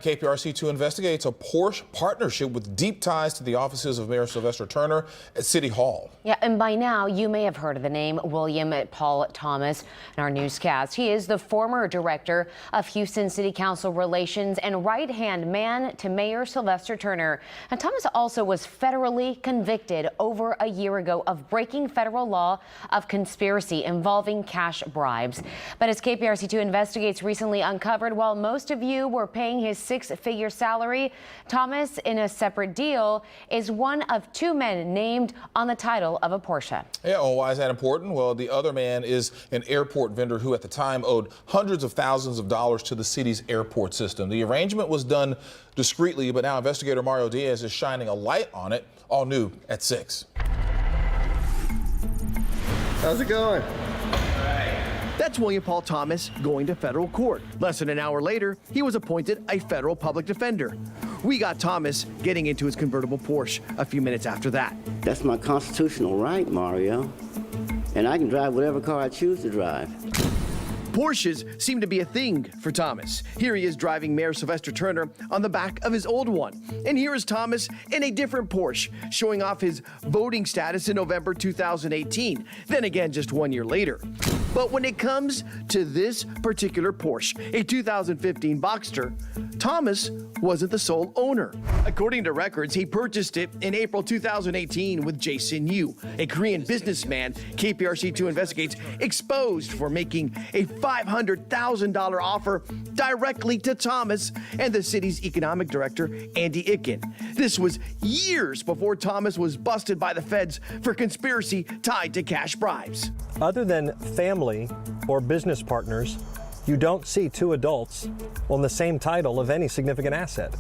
KPRC2 investigates a Porsche partnership with deep ties to the offices of Mayor Sylvester Turner at City Hall. Yeah, and by now you may have heard of the name William Paul Thomas in our newscast. He is the former director of Houston City Council Relations and right-hand man to Mayor Sylvester Turner. And Thomas also was federally convicted over a year ago of breaking federal law of conspiracy involving cash bribes. But as KPRC2 investigates recently uncovered, while most of you were paying his six-figure salary, Thomas, in a separate deal, is one of two men named on the title of a Porsche. Yeah, well, why is that important? Well, the other man is an airport vendor who at the time owed hundreds of thousands of dollars to the city's airport system. The arrangement was done discreetly, but now investigator Mario Diaz is shining a light on it, all new at 6. How's it going? That's William Paul Thomas going to federal court. Less than an hour later, he was appointed a federal public defender. We got Thomas getting into his convertible Porsche a few minutes after that. That's my constitutional right, Mario. And I can drive whatever car I choose to drive. Porsches seem to be a thing for Thomas. Here he is driving Mayor Sylvester Turner on the back of his old one. And here is Thomas in a different Porsche, showing off his voting status in November 2018, then again just 1 year later. But when it comes to this particular Porsche, a 2015 Boxster, Thomas wasn't the sole owner. According to records, he purchased it in April 2018 with Jason Yu, a Korean businessman KPRC2 investigates exposed for making a $500,000 offer directly to Thomas and the city's economic director, Andy Icken. This was years before Thomas was busted by the feds for conspiracy tied to cash bribes. Other than family or business partners, you don't see two adults on the same title of any significant asset.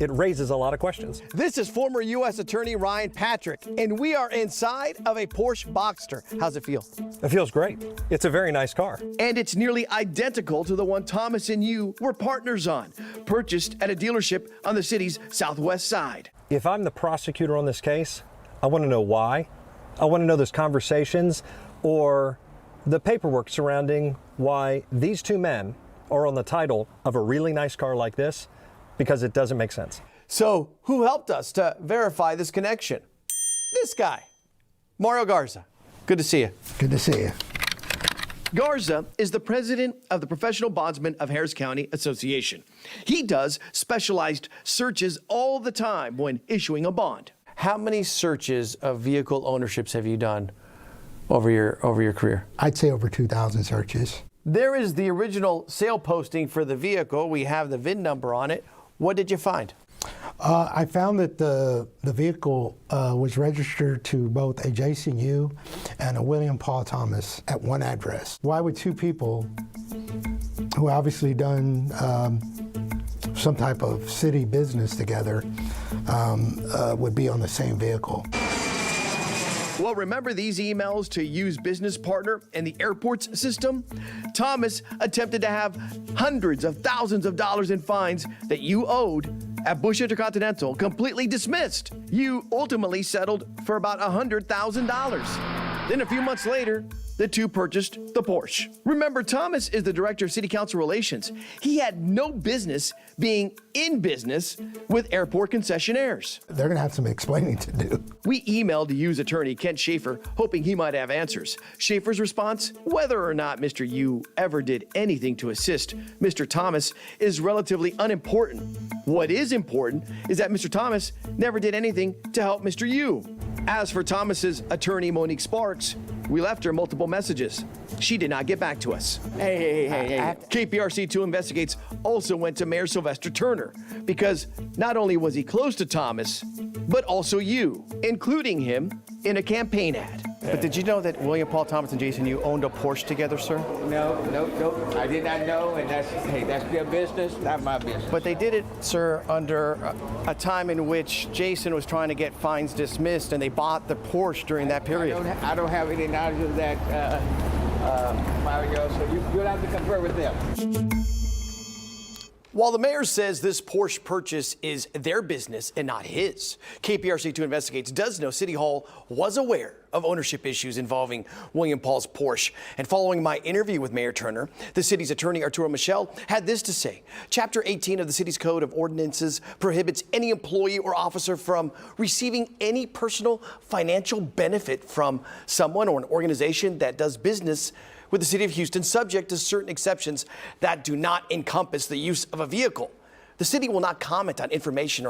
It raises a lot of questions. This is former U.S. Attorney Ryan Patrick, and we are inside of a Porsche Boxster. How's it feel? It feels great. It's a very nice car. And it's nearly identical to the one Thomas and you were partners on, purchased at a dealership on the city's southwest side. If I'm the prosecutor on this case, I want to know why. I want to know those conversations or the paperwork surrounding why these two men are on the title of a really nice car like this, because it doesn't make sense. So who helped us to verify this connection? This guy, Mario Garza. Good to see you. Good to see you. Garza is the president of the Professional Bondsmen of Harris County Association. He does specialized searches all the time when issuing a bond. How many searches of vehicle ownerships have you done over your career? I'd say over 2,000 searches. There is the original sale posting for the vehicle. We have the VIN number on it. What did you find? I found that the vehicle was registered to both a Jason Yu and a William Paul Thomas at one address. Why would two people who obviously done some type of city business together would be on the same vehicle? Well, remember these emails to Yu's business partner in the airports system? Thomas attempted to have hundreds of thousands of dollars in fines that Yu owed at Bush Intercontinental completely dismissed. Yu ultimately settled for about $100,000. Then a few months later, the two purchased the Porsche. Remember, Thomas is the director of City Council Relations. He had no business being in business with airport concessionaires. They're going to have some explaining to do. We emailed Yu's attorney, Kent Schaefer, hoping he might have answers. Schaefer's response, whether or not Mr. Yu ever did anything to assist Mr. Thomas is relatively unimportant. What is important is that Mr. Thomas never did anything to help Mr. Yu. As for Thomas's attorney, Monique Sparks, we left her multiple messages. She did not get back to us. Hey. KPRC2 Investigates also went to Mayor Sylvester Turner because not only was he close to Thomas, but also Yu, including him in a campaign ad. But did you know that William Paul Thomas and Jason Yu owned a Porsche together, sir? No. I did not know, and that's their business, not my business. But they did it, sir, under a time in which Jason was trying to get fines dismissed, and they bought the Porsche during that period. I don't have any knowledge of that, Mario, so you'll have to confer with them. While the mayor says this Porsche purchase is their business and not his, KPRC 2 Investigates does know City Hall was aware of ownership issues involving William Paul's Porsche. And following my interview with Mayor Turner, the city's attorney Arturo Michel had this to say. Chapter 18 of the city's Code of Ordinances prohibits any employee or officer from receiving any personal financial benefit from someone or an organization that does business with the city of Houston, subject to certain exceptions that do not encompass the use of a vehicle. The city will not comment on information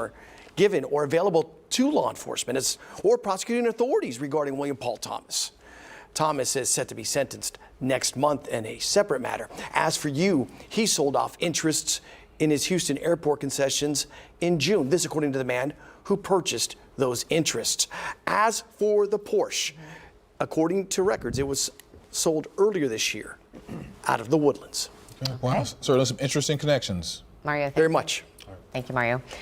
given or available to law enforcement or prosecuting authorities regarding William Paul Thomas. Thomas is set to be sentenced next month in a separate matter. As for you, he sold off interests in his Houston airport concessions in June. This according to the man who purchased those interests. As for the Porsche, according to records, it was sold earlier this year out of the Woodlands. Wow, certainly some interesting connections. Mario, Very much. Thank you, Mario.